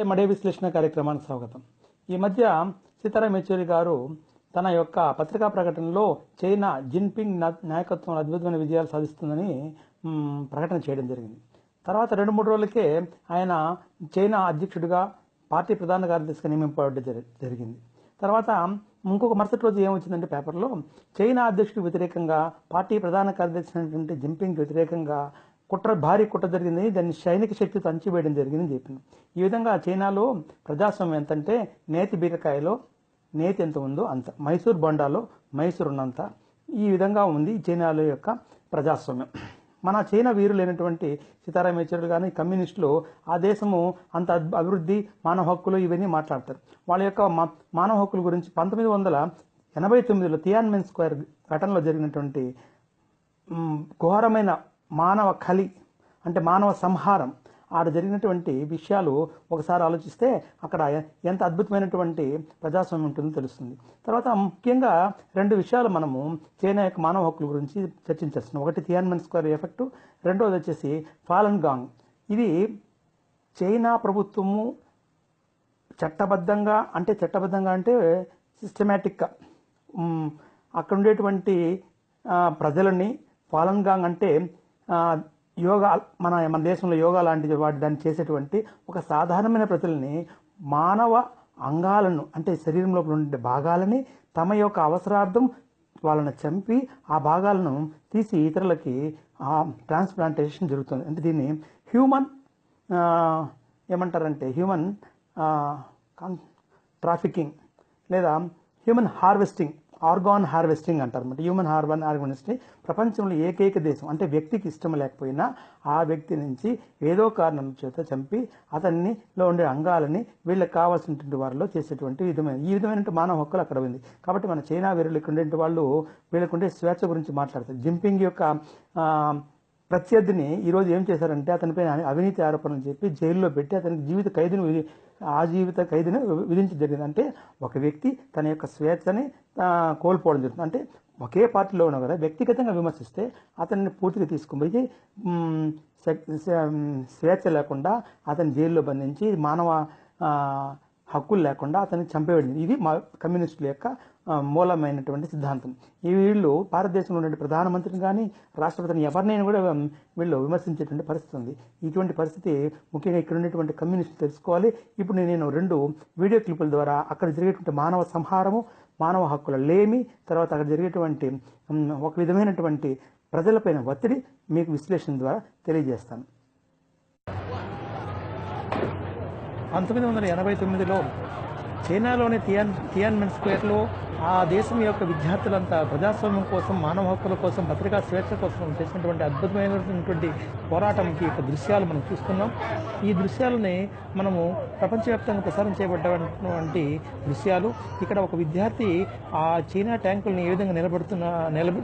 మడే విశ్లేషణ కార్యక్రమానికి స్వాగతం. ఈ మధ్య సీతారాం యెచూరి గారు తన యొక్క పత్రికా ప్రకటనలో చైనా జిన్పింగ్ నాయకత్వంలో అద్భుతమైన విజయాలు సాధిస్తుందని ప్రకటన చేయడం జరిగింది. తర్వాత 2-3 రోజులకే ఆయన చైనా అధ్యక్షుడిగా పార్టీ ప్రధాన కార్యదర్శిగా నియమింపబడడం జరిగింది. తర్వాత ఇంకొక మరుసటి రోజు ఏమొచ్చిందంటే పేపర్లో చైనా అధ్యక్షుడికి వ్యతిరేకంగా పార్టీ ప్రధాన కార్యదర్శి అయినటువంటి జిన్పింగ్ వ్యతిరేకంగా భారీ కుట్ర జరిగిందని, దాన్ని సైనిక శక్తితో అంచివేయడం జరిగిందని చెప్పింది. ఈ విధంగా చైనాలో ప్రజాస్వామ్యం ఎంతంటే నేతి బీరకాయలో నేతి ఎంత ఉందో అంత, మైసూర్ బొండాలో మైసూర్ ఉన్నంత, ఈ విధంగా ఉంది చైనాలో యొక్క ప్రజాస్వామ్యం. మన చైనా వీరులైనటువంటి సీతారాం యెచూరి కానీ కమ్యూనిస్టులు ఆ దేశము అంత అభివృద్ధి, మానవ హక్కులు ఇవన్నీ మాట్లాడతారు. వాళ్ళ యొక్క మానవ హక్కుల గురించి 1989లో తియాన్మెన్ స్క్వేర్ ఘటనలో జరిగినటువంటి ఘోరమైన మానవ కలి అంటే మానవ సంహారం, ఆడ జరిగినటువంటి విషయాలు ఒకసారి ఆలోచిస్తే అక్కడ ఎంత అద్భుతమైనటువంటి ప్రజాస్వామ్యం ఉంటుందో తెలుస్తుంది. తర్వాత ముఖ్యంగా 2 విషయాలు మనము చైనా యొక్క మానవ హక్కుల గురించి చర్చించేస్తున్నాం. ఒకటి తియాన్మెన్ స్క్వేర్ ఎఫెక్ట్, రెండోది వచ్చేసి ఫాలన్ గాంగ్. ఇది చైనా ప్రభుత్వము చట్టబద్ధంగా అంటే సిస్టమేటిక్గా అక్కడ ఉండేటువంటి ప్రజలని, ఫాలన్ గాంగ్ అంటే యోగా, మన దేశంలో యోగా లాంటి దాన్ని చేసేటువంటి ఒక సాధారణమైన ప్రజల్ని మానవ అంగాలను అంటే శరీరంలో ఉండే భాగాలని తమ యొక్క అవసరార్థం వాళ్ళని చంపి ఆ భాగాలను తీసి ఇతరులకి ట్రాన్స్ప్లాంటేషన్ జరుగుతుంది. అంటే దీన్ని హ్యూమన్ హ్యూమన్ ట్రాఫికింగ్ లేదా హ్యూమన్ ఆర్గాన్ హార్వెస్టింగ్ అంటారు. హ్యూమన్ హార్వెస్టింగ్ ప్రపంచంలో ఏకైక దేశం, అంటే వ్యక్తికి ఇష్టం లేకపోయినా ఆ వ్యక్తి నుంచి ఏదో కారణం చేత చంపి అతన్నిలో ఉండే అంగాలని వీళ్ళకి కావాల్సినటువంటి వారిలో చేసేటువంటి ఈ విధమైన మానవ హక్కులు అక్కడ ఉంది. కాబట్టి మన చైనా వీరులు ఇక్కడ వాళ్ళు వీళ్ళకుండే స్వేచ్ఛ గురించి మాట్లాడతారు. జిన్పింగ్ యొక్క ప్రత్యర్థిని ఈరోజు ఏం చేశారంటే అతనిపై అవినీతి ఆరోపణలు చెప్పి జైల్లో పెట్టి అతనికి జీవిత ఖైదును విధించడం జరిగింది. అంటే ఒక వ్యక్తి తన యొక్క స్వేచ్ఛని కోల్పోవడం జరుగుతుంది. అంటే ఒకే పార్టీలో ఉన్నా కదా వ్యక్తిగతంగా విమర్శిస్తే అతన్ని పూర్తిగా తీసుకుపోయి స్వేచ్ఛ లేకుండా అతని జైల్లో బంధించి మానవ హక్కులు లేకుండా అతన్ని చంపేయడం. ఇది మా కమ్యూనిస్టుల యొక్క మూలమైనటువంటి సిద్ధాంతం. ఈ వీళ్ళు భారతదేశంలో ఉండే ప్రధానమంత్రిని కానీ రాష్ట్రపతిని ఎవరినైనా కూడా వీళ్ళు విమర్శించేటువంటి పరిస్థితి ఉంది. ఇటువంటి పరిస్థితి ముఖ్యంగా ఇక్కడ ఉండేటువంటి కమ్యూనిస్టులు తెలుసుకోవాలి. ఇప్పుడు నేను 2 వీడియో క్లిప్పుల ద్వారా అక్కడ జరిగేటువంటి మానవ సంహారము, మానవ హక్కుల లేమి, తర్వాత అక్కడ జరిగేటువంటి ఒక విధమైనటువంటి ప్రజలపైన ఒత్తిడి మీకు విశ్లేషణ ద్వారా తెలియజేస్తాను. 1989లో చైనాలోని తియాన్మెన్ స్క్వేర్లో ఆ దేశం యొక్క విద్యార్థులంతా ప్రజాస్వామ్యం కోసం, మానవ హక్కుల కోసం, పత్రికా స్వేచ్ఛ కోసం చేసినటువంటి అద్భుతమైనటువంటి పోరాటంకి దృశ్యాలు మనం చూస్తున్నాం. ఈ దృశ్యాలని మనము ప్రపంచవ్యాప్తంగా ప్రసారం చేయబడ్డటువంటి దృశ్యాలు. ఇక్కడ ఒక విద్యార్థి ఆ చైనా ట్యాంకుల్ని ఏ విధంగా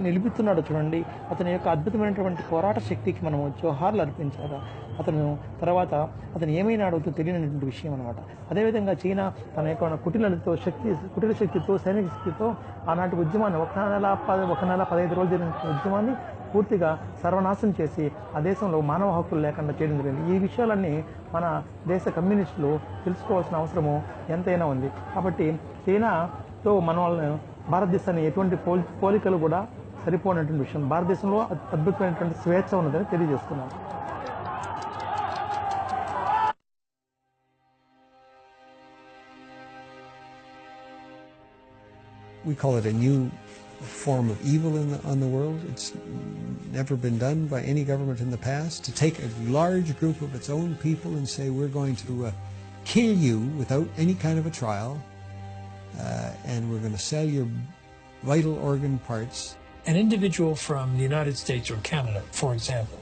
నిలుపుతున్నాడో చూడండి. అతని యొక్క అద్భుతమైనటువంటి పోరాట శక్తికి మనము జోహార్లు అర్పించాలి. అతను ఏమైనాడో తెలియనటువంటి విషయం అనమాట. అదేవిధంగా చైనా తన యొక్క కుటిల శక్తితో, సైనిక శక్తితో ఆనాటి ఉద్యమాన్ని 1 నెల 15 రోజులు జరిగిన ఉద్యమాన్ని పూర్తిగా సర్వనాశనం చేసి ఆ దేశంలో మానవ హక్కులు లేకుండా చేయడం జరిగింది. ఈ విషయాలన్నీ మన దేశ కమ్యూనిస్టులు తెలుసుకోవాల్సిన అవసరము ఎంతైనా ఉంది. కాబట్టి చైనాతో మన వాళ్ళని భారతదేశాన్ని ఎటువంటి పోలికలు కూడా సరిపోయినటువంటి విషయం. భారతదేశంలో అద్భుతమైనటువంటి స్వేచ్ఛ ఉన్నదని తెలియజేస్తున్నాను. We call it a new form of evil on the world. It's never been done by any government in the past, to take a large group of its own people and say we're going to kill you without any kind of a trial, and we're going to sell your vital organ parts. An individual from the United States or Canada, for example,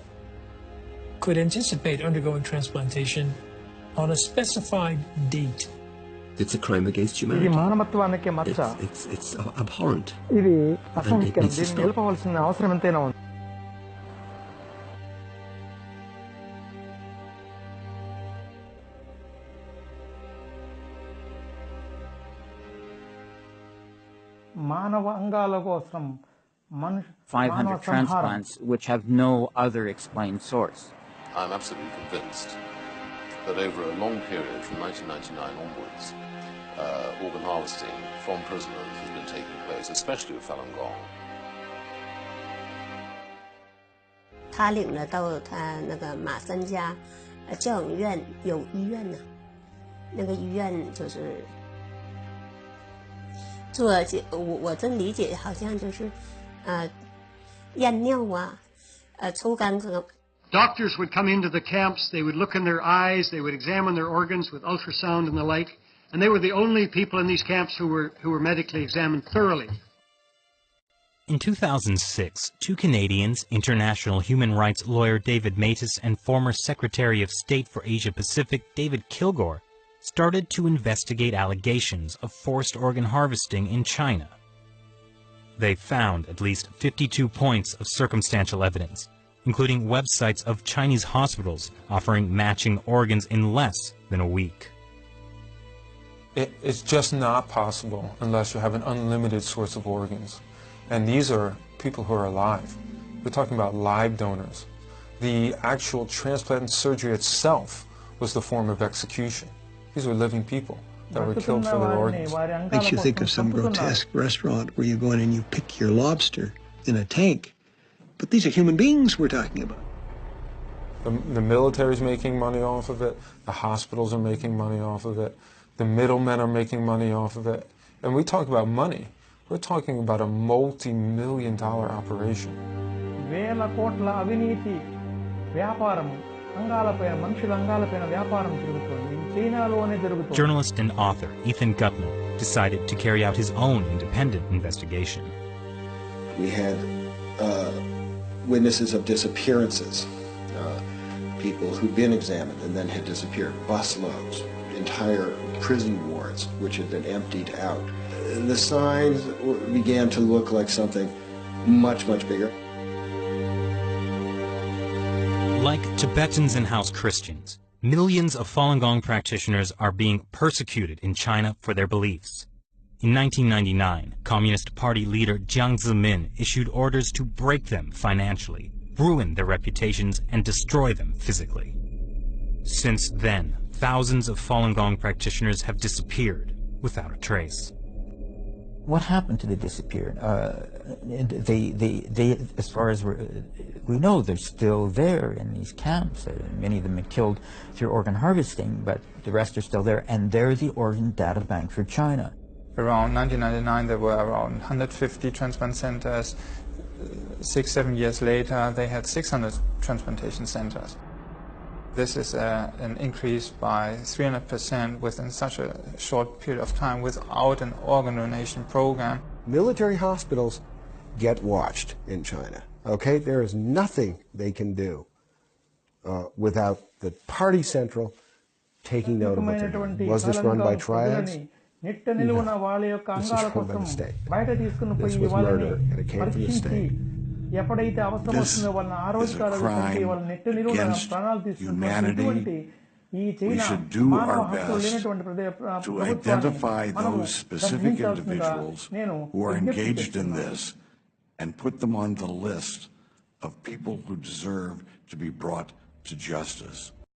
could anticipate undergoing transplantation on a specified date. It's a crime against humanity. ఇది మానవత్వానికి మచ్చ. It's abhorrent. ఇది అసహ్యకరం. దీన్ని నిలపవలసిన అవసరం ఎంతైనా ఉంది. మానవ అంగాల కోసం 500 transplants which have no other explained source. I'm absolutely convinced that over a long period from 1999 onwards, organ harvesting from prisoners has been taking place, especially with Falun Gong. 他领了到他那个马三家教养院有医院呢，那个医院就是做我这理解好像就是验尿啊，抽干咳。Doctors would come into the camps, they would look in their eyes, they would examine their organs with ultrasound and the like, and they were the only people in these camps who were medically examined thoroughly. In 2006, two Canadians, international human rights lawyer David Matas and former Secretary of State for Asia-Pacific David Kilgore, started to investigate allegations of forced organ harvesting in China. They found at least 52 points of circumstantial evidence, including websites of Chinese hospitals offering matching organs in less than a week. It's just not possible unless you have an unlimited source of organs. And these are people who are alive. We're talking about live donors. The actual transplant and surgery itself was the form of execution. These were living people that were killed for their organs. Makes you think of some grotesque restaurant where you go in and you pick your lobster in a tank. But these are human beings we're talking about. The military's making money off of it. The hospitals are making money off of it. The middlemen are making money off of it. And we talk about money. We're talking about a multi-million-dollar operation. Journalist and author Ethan Gutman decided to carry out his own independent investigation. We had witnesses of disappearances, people who'd been examined and then had disappeared, busloads, entire prison wards which had been emptied out. The signs began to look like something much, much bigger. Like Tibetans and house Christians, millions of Falun Gong practitioners are being persecuted in China for their beliefs. In 1999, Communist Party leader Jiang Zemin issued orders to break them financially, ruin their reputations, and destroy them physically. Since then, thousands of Falun Gong practitioners have disappeared without a trace. What happened to the disappeared? They, as far as we know, they're still there in these camps. Many of them are killed through organ harvesting, but the rest are still there, and they're the organ data bank for China. Around 1999, there were around 150 transplant centers. 6-7 years later, they had 600 transplantation centers. This is an increase by 300% within such a short period of time without an organ donation program. Military hospitals get watched in China, okay? There is nothing they can do without the Party Central taking note of what they're doing. Was this run by triads? No. This was run by the state. This was murder, and it came from the state. This is a crime against humanity. We should do our best to identify those specific individuals who are engaged in this and put them on the list of people who deserve to be brought to justice.